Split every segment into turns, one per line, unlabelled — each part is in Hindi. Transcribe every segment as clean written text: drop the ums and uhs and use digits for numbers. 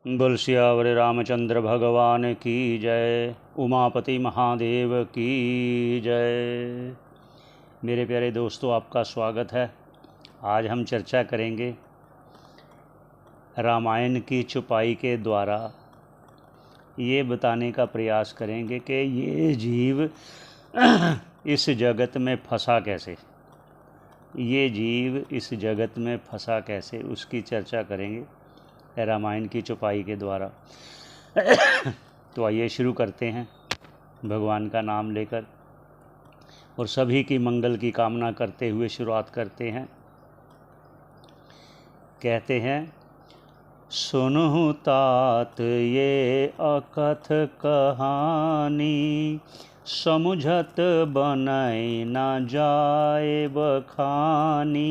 बोल सियावर रामचंद्र भगवान की जय। उमापति महादेव की जय। मेरे प्यारे दोस्तों, आपका स्वागत है। आज हम चर्चा करेंगे रामायण की छुपाई के द्वारा। ये बताने का प्रयास करेंगे कि ये जीव इस जगत में फंसा कैसे, ये जीव इस जगत में फंसा कैसे, उसकी चर्चा करेंगे रामायण की छुपाई के द्वारा। तो आइए शुरू करते हैं भगवान का नाम लेकर और सभी की मंगल की कामना करते हुए शुरुआत करते हैं। कहते हैं, सुनहु तात ये अकथ कहानी, समुझत बनय न जाए बखानी।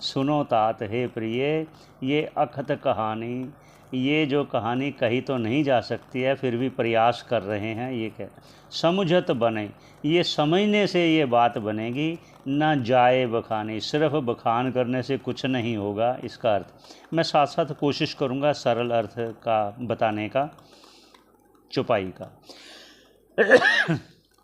सुनो तात, हे प्रिय, ये अकथ कहानी, ये जो कहानी कही तो नहीं जा सकती है, फिर भी प्रयास कर रहे हैं। ये क्या समुझत बने, ये समझने से ये बात बनेगी। ना जाए बखानी, सिर्फ बखान करने से कुछ नहीं होगा। इसका अर्थ मैं साथ साथ कोशिश करूँगा सरल अर्थ का बताने का, छुपाई का।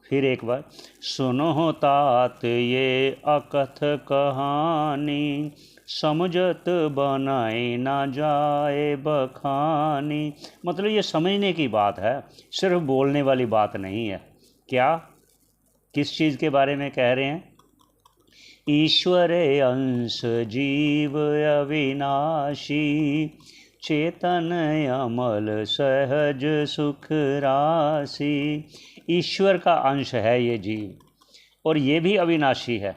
फिर एक बार, सुनो तात ये अकथ कहानी, समझत बनाए ना जाए बखानी। मतलब ये समझने की बात है, सिर्फ बोलने वाली बात नहीं है। क्या, किस चीज़ के बारे में कह रहे हैं? ईश्वर अंश जीव अविनाशी, चेतन अमल सहज सुख राशि। ईश्वर का अंश है ये जीव, और ये भी अविनाशी है,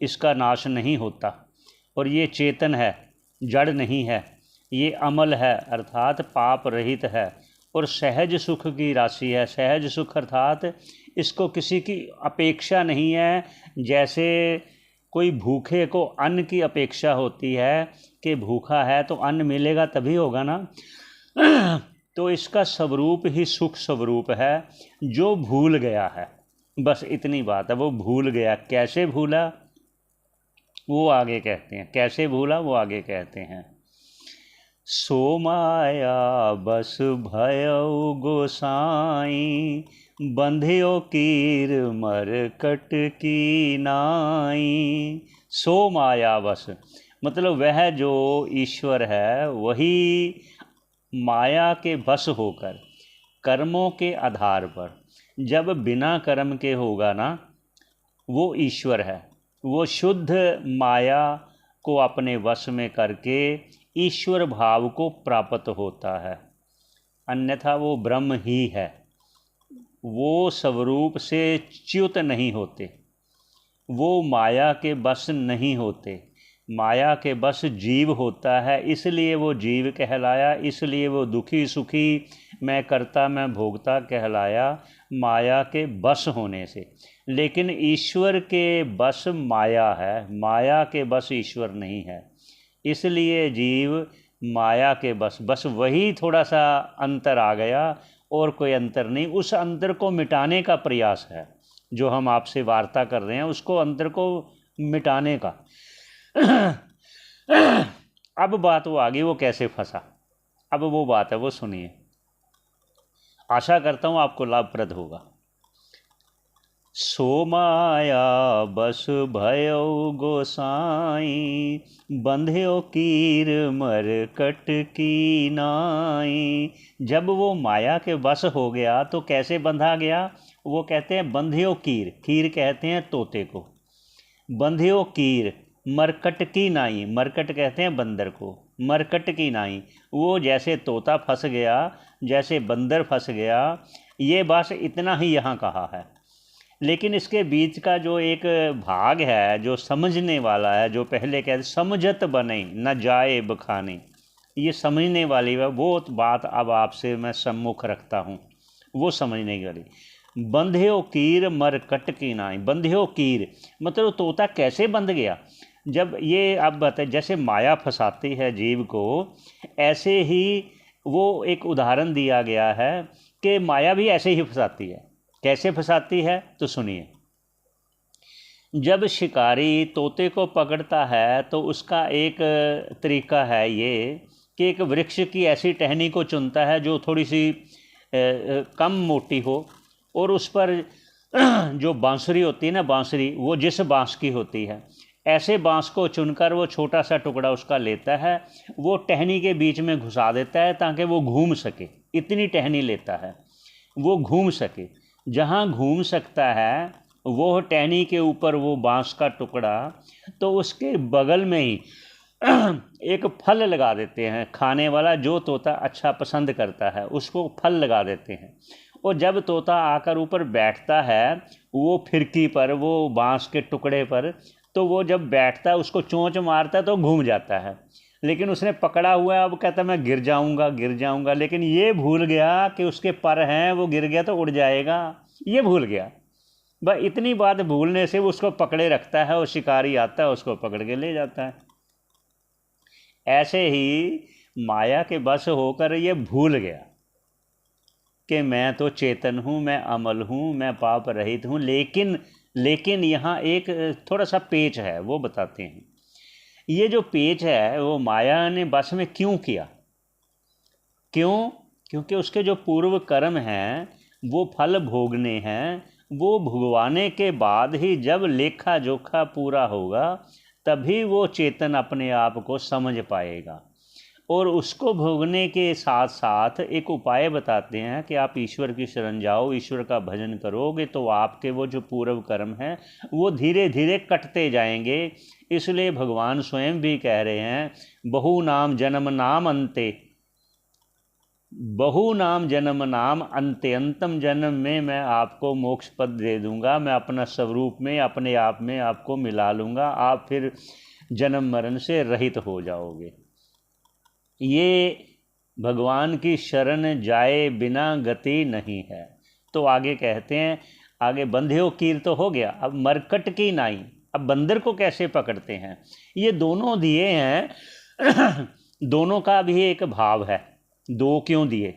इसका नाश नहीं होता। और ये चेतन है, जड़ नहीं है। ये अमल है अर्थात पाप रहित है, और सहज सुख की राशि है। सहज सुख अर्थात इसको किसी की अपेक्षा नहीं है। जैसे कोई भूखे को अन्न की अपेक्षा होती है कि भूखा है तो अन्न मिलेगा तभी होगा ना। तो इसका स्वरूप ही सुख स्वरूप है, जो भूल गया है। बस इतनी बात है, वो भूल गया। कैसे भूला वो आगे कहते हैं, कैसे भूला वो आगे कहते हैं। सो माया बस भयउ गोसाई, बंधियो कीर मरकट की नाई। सो माया बस, मतलब वह जो ईश्वर है वही माया के बस होकर कर्मों के आधार पर, जब बिना कर्म के होगा ना, वो ईश्वर है। वो शुद्ध माया को अपने वश में करके ईश्वर भाव को प्राप्त होता है, अन्यथा वो ब्रह्म ही है। वो स्वरूप से च्युत नहीं होते, वो माया के बस नहीं होते। माया के बस जीव होता है, इसलिए वो जीव कहलाया। इसलिए वो दुखी सुखी, मैं करता मैं भोगता कहलाया, माया के बस होने से। लेकिन ईश्वर के बस माया है, माया के बस ईश्वर नहीं है। इसलिए जीव माया के बस वही थोड़ा सा अंतर आ गया, और कोई अंतर नहीं। उस अंतर को मिटाने का प्रयास है जो हम आपसे वार्ता कर रहे हैं, उसको अंतर को मिटाने का। अब बात वो आगे, वो कैसे फंसा, अब वो बात है, वो सुनिए। आशा करता हूँ आपको लाभप्रद होगा। सो माया बस भयउ गोसाई, बंध्यो कीर मरकट की नाई। जब वो माया के बस हो गया तो कैसे बंधा गया? वो कहते हैं बंध्यो कीर, कीर कहते हैं तोते को। बंध्यो कीर मरकट की नाई, मरकट कहते हैं बंदर को, मरकट की नाई। वो जैसे तोता फंस गया, जैसे बंदर फंस गया। ये बस इतना ही यहाँ कहा है, लेकिन इसके बीच का जो एक भाग है जो समझने वाला है, जो पहले कहते समझत बने न जाए बखानी, ये समझने वाली है। वो बात अब आपसे मैं सम्मुख रखता हूँ, वो समझने वाली। बंध्यो कीर मरकट की नाई, बंध्यो कीर मतलब तोता कैसे बंध गया? जब ये आप बताए, जैसे माया फंसाती है जीव को, ऐसे ही वो एक उदाहरण दिया गया है कि माया भी ऐसे ही फंसाती है। कैसे फंसाती है तो सुनिए। जब शिकारी तोते को पकड़ता है तो उसका एक तरीका है ये कि एक वृक्ष की ऐसी टहनी को चुनता है जो थोड़ी सी कम मोटी हो, और उस पर जो बांसुरी होती है ना, बांसुरी वो जिस बांस की होती है, ऐसे बांस को चुनकर वो छोटा सा टुकड़ा उसका लेता है, वो टहनी के बीच में घुसा देता है ताकि वो घूम सके। इतनी टहनी लेता है वो घूम सके। जहाँ घूम सकता है वो टहनी के ऊपर वो बांस का टुकड़ा, तो उसके बगल में ही एक फल लगा देते हैं खाने वाला, जो तोता अच्छा पसंद करता है उसको फल लगा देते हैं। और जब तोता आकर ऊपर बैठता है वो फिरकी पर, वो बांस के टुकड़े पर, तो वो जब बैठता है उसको चोंच मारता है तो घूम जाता है। लेकिन उसने पकड़ा हुआ है, अब कहता है मैं गिर जाऊंगा गिर जाऊंगा, लेकिन ये भूल गया कि उसके पर हैं, वो गिर गया तो उड़ जाएगा, ये भूल गया। बस इतनी बात भूलने से वो उसको पकड़े रखता है और शिकारी आता है उसको पकड़ के ले जाता है। ऐसे ही माया के बस होकर ये भूल गया कि मैं तो चेतन हूँ, मैं अमल हूँ, मैं पाप रहित हूँ। लेकिन यहाँ एक थोड़ा सा पेच है, वो बताते हैं। ये जो पेच है वो माया ने बस में क्यों किया? क्यों? क्योंकि उसके जो पूर्व कर्म हैं वो फल भोगने हैं, वो भोगवाने के बाद ही जब लेखा जोखा पूरा होगा तभी वो चेतन अपने आप को समझ पाएगा। और उसको भोगने के साथ साथ एक उपाय बताते हैं कि आप ईश्वर की शरण जाओ, ईश्वर का भजन करोगे तो आपके वो जो पूर्व कर्म हैं वो धीरे धीरे कटते जाएंगे। इसलिए भगवान स्वयं भी कह रहे हैं, बहु नाम जन्म नाम अंते, बहु नाम जन्म नाम अंते, अंतम जन्म में मैं आपको मोक्ष पद दे दूंगा, मैं अपना स्वरूप में अपने आप में आपको मिला लूँगा, आप फिर जन्म मरण से रहित हो जाओगे। ये भगवान की शरण जाए बिना गति नहीं है। तो आगे कहते हैं, आगे बंध्यो कीर तो हो गया, अब मरकट की नाई, अब बंदर को कैसे पकड़ते हैं? ये दोनों दिए हैं दोनों का भी एक भाव है, दो क्यों दिए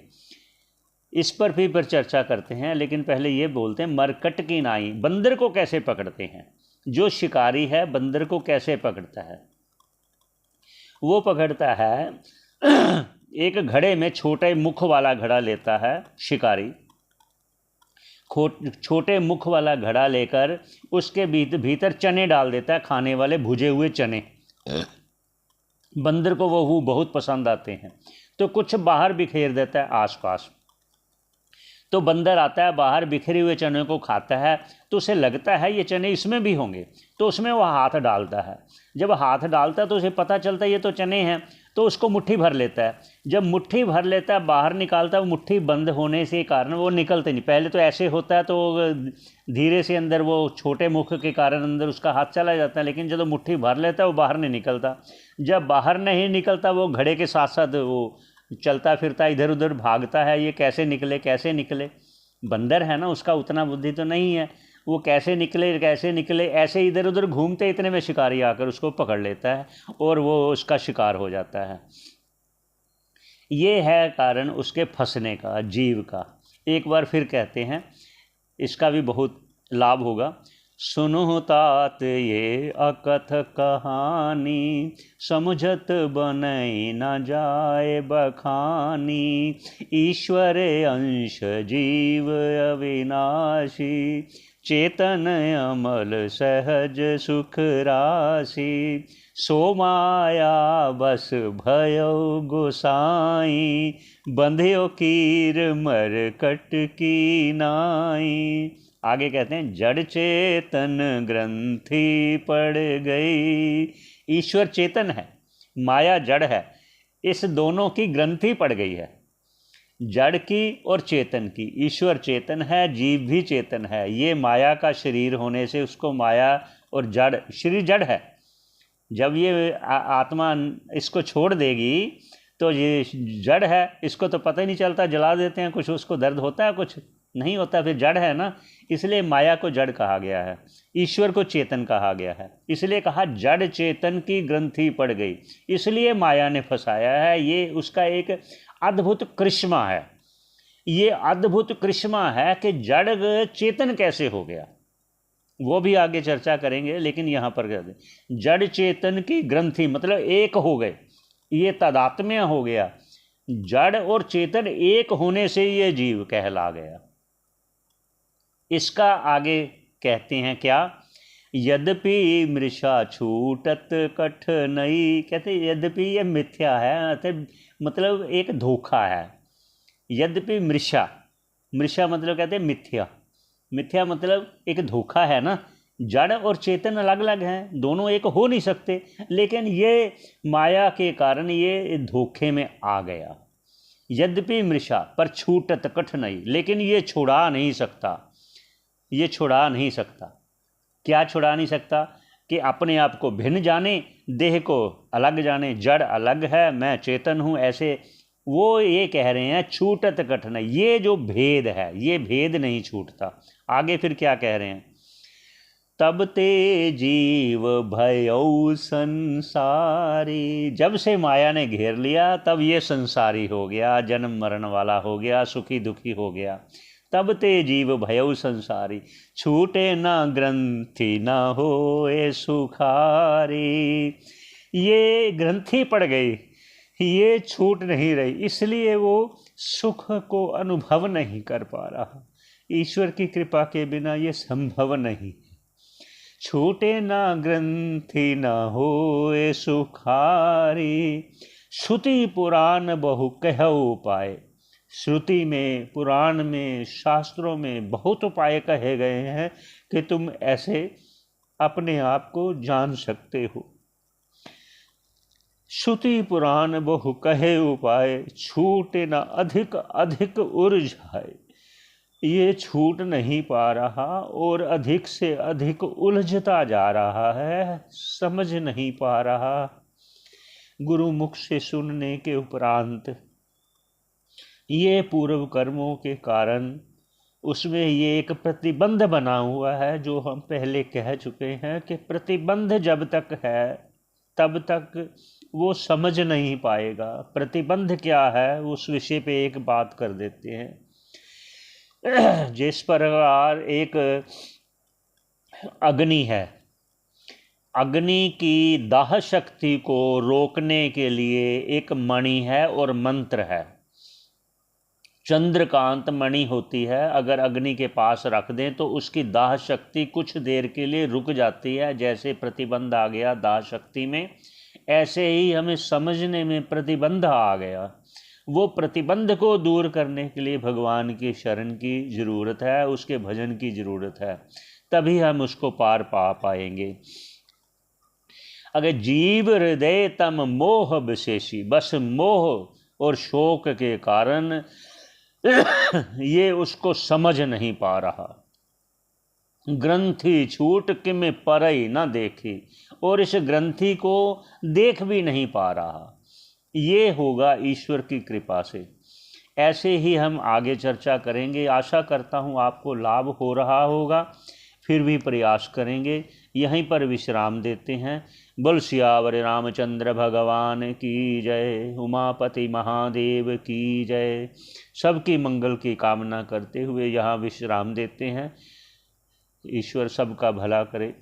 इस पर भी पर चर्चा करते हैं। लेकिन पहले ये बोलते हैं मरकट की नाई, बंदर को कैसे पकड़ते हैं? जो शिकारी है बंदर को कैसे पकड़ता है? वो पकड़ता है एक घड़े में, छोटे मुख वाला घड़ा लेता है शिकारी, छोटे मुख वाला घड़ा लेकर उसके भीतर चने डाल देता है, खाने वाले भुजे हुए चने। बंदर को वो बहुत पसंद आते हैं, तो कुछ बाहर बिखेर देता है आसपास। तो बंदर आता है, बाहर बिखरे हुए चने को खाता है, तो उसे लगता है ये चने इसमें भी होंगे, तो उसमें वह हाथ डालता है। जब हाथ डालता है तो उसे पता चलता है ये तो चने हैं, तो उसको मुट्ठी भर लेता है। जब मुट्ठी भर लेता है, बाहर निकालता है, वो मुट्ठी बंद होने से कारण वो निकलते नहीं। पहले तो ऐसे होता है तो धीरे से अंदर वो छोटे मुख के कारण अंदर उसका हाथ चला जाता है, लेकिन जब मुट्ठी भर लेता है वो बाहर नहीं निकलता। जब बाहर नहीं निकलता वो घड़े के साथ साथ वो चलता फिरता इधर उधर भागता है, ये कैसे निकले कैसे निकले। बंदर है ना, उसका उतना बुद्धि तो नहीं है, वो कैसे निकले ऐसे इधर उधर घूमते, इतने में शिकारी आकर उसको पकड़ लेता है और वो उसका शिकार हो जाता है। ये है कारण उसके फंसने का, जीव का। एक बार फिर कहते हैं, इसका भी बहुत लाभ होगा। सुनो तात ये अकथ कहानी, समझत बनई न जाए बखानी। ईश्वर अंश जीव अविनाशी, चेतन अमल सहज सुख राशि। सो माया बस भयो गोसाई, बंध्यो कीर मरकट की नाई। आगे कहते हैं, जड़ चेतन ग्रंथि पड़ गई। ईश्वर चेतन है, माया जड़ है, इस दोनों की ग्रंथि पड़ गई है, जड़ की और चेतन की। ईश्वर चेतन है, जीव भी चेतन है। ये माया का शरीर होने से उसको माया और जड़, शरीर जड़ है। जब ये आत्मा इसको छोड़ देगी तो ये जड़ है, इसको तो पता ही नहीं चलता, जला देते हैं, कुछ उसको दर्द होता है, कुछ नहीं होता, फिर जड़ है ना। इसलिए माया को जड़ कहा गया है, ईश्वर को चेतन कहा गया है। इसलिए कहा जड़ चेतन की ग्रंथि पड़ गई, इसलिए माया ने फंसाया है। ये उसका एक अद्भुत करिश्मा है, ये अद्भुत करिश्मा है कि जड़ चेतन कैसे हो गया, वो भी आगे चर्चा करेंगे। लेकिन यहाँ पर कहते जड़ चेतन की ग्रंथि मतलब एक हो गए, ये तादात्म्य हो गया, जड़ और चेतन एक होने से ये जीव कहला गया। इसका आगे कहते हैं क्या, यद्यपि मृषा छूटत कठिनाई, कहते यद्यपि ये मिथ्या है, मतलब एक धोखा है। यद्यपि मृषा, मृषा मतलब कहते हैं मिथ्या, मिथ्या मतलब एक धोखा है ना, जड़ और चेतन अलग अलग हैं, दोनों एक हो नहीं सकते, लेकिन ये माया के कारण ये धोखे में आ गया। यद्यपि मृषा, पर छूटत कठिनाई, लेकिन ये छुड़ा नहीं सकता, ये छुड़ा नहीं सकता। क्या छुड़ा नहीं सकता, कि अपने आप को भिन्न जाने, देह को अलग जाने, जड़ अलग है मैं चेतन हूँ, ऐसे वो ये कह रहे हैं छूटत कठिनाई, ये जो भेद है ये भेद नहीं छूटता। आगे फिर क्या कह रहे हैं, तब ते जीव भयौ संसारी, जब से माया ने घेर लिया तब ये संसारी हो गया, जन्म मरण वाला हो गया, सुखी दुखी हो गया। तब ते जीव भयौ संसारी, छूटे ना ग्रंथि ना होए सुखारी, ये ग्रंथि पड़ गई, ये छूट नहीं रही, इसलिए वो सुख को अनुभव नहीं कर पा रहा। ईश्वर की कृपा के बिना ये संभव नहीं। छूटे ना ग्रंथि ना होए सुखारी, श्रुति पुराण बहु कहु उपाय, श्रुति में, पुराण में, शास्त्रों में बहुत उपाय कहे गए हैं कि तुम ऐसे अपने आप को जान सकते हो। श्रुति पुराण बहु कहे उपाय, छूटे न अधिक अधिक उलझाए, ये छूट नहीं पा रहा और अधिक से अधिक उलझता जा रहा है, समझ नहीं पा रहा। गुरु मुख से सुनने के उपरांत ये पूर्व कर्मों के कारण उसमें ये एक प्रतिबंध बना हुआ है, जो हम पहले कह चुके हैं कि प्रतिबंध जब तक है तब तक वो समझ नहीं पाएगा। प्रतिबंध क्या है उस विषय पे एक बात कर देते हैं। जिस प्रकार एक अग्नि है, अग्नि की दाह शक्ति को रोकने के लिए एक मणि है और मंत्र है। चंद्रकांत मणि होती है, अगर अग्नि के पास रख दें तो उसकी दाह शक्ति कुछ देर के लिए रुक जाती है। जैसे प्रतिबंध आ गया दाह शक्ति में, ऐसे ही हमें समझने में प्रतिबंध आ गया। वो प्रतिबंध को दूर करने के लिए भगवान की शरण की ज़रूरत है, उसके भजन की ज़रूरत है, तभी हम उसको पार पा पाएंगे। अगर जीव हृदय तम मोह विशेषी, बस मोह और शोक के कारण ये उसको समझ नहीं पा रहा। ग्रंथि छूट कि में परई न देखी, और इस ग्रंथि को देख भी नहीं पा रहा। ये होगा ईश्वर की कृपा से। ऐसे ही हम आगे चर्चा करेंगे। आशा करता हूँ आपको लाभ हो रहा होगा, फिर भी प्रयास करेंगे। यहीं पर विश्राम देते हैं। बोल सियावर रामचंद्र भगवान की जय, उमापति महादेव की जय। सबकी मंगल की कामना करते हुए यहाँ विश्राम देते हैं। ईश्वर सबका भला करे।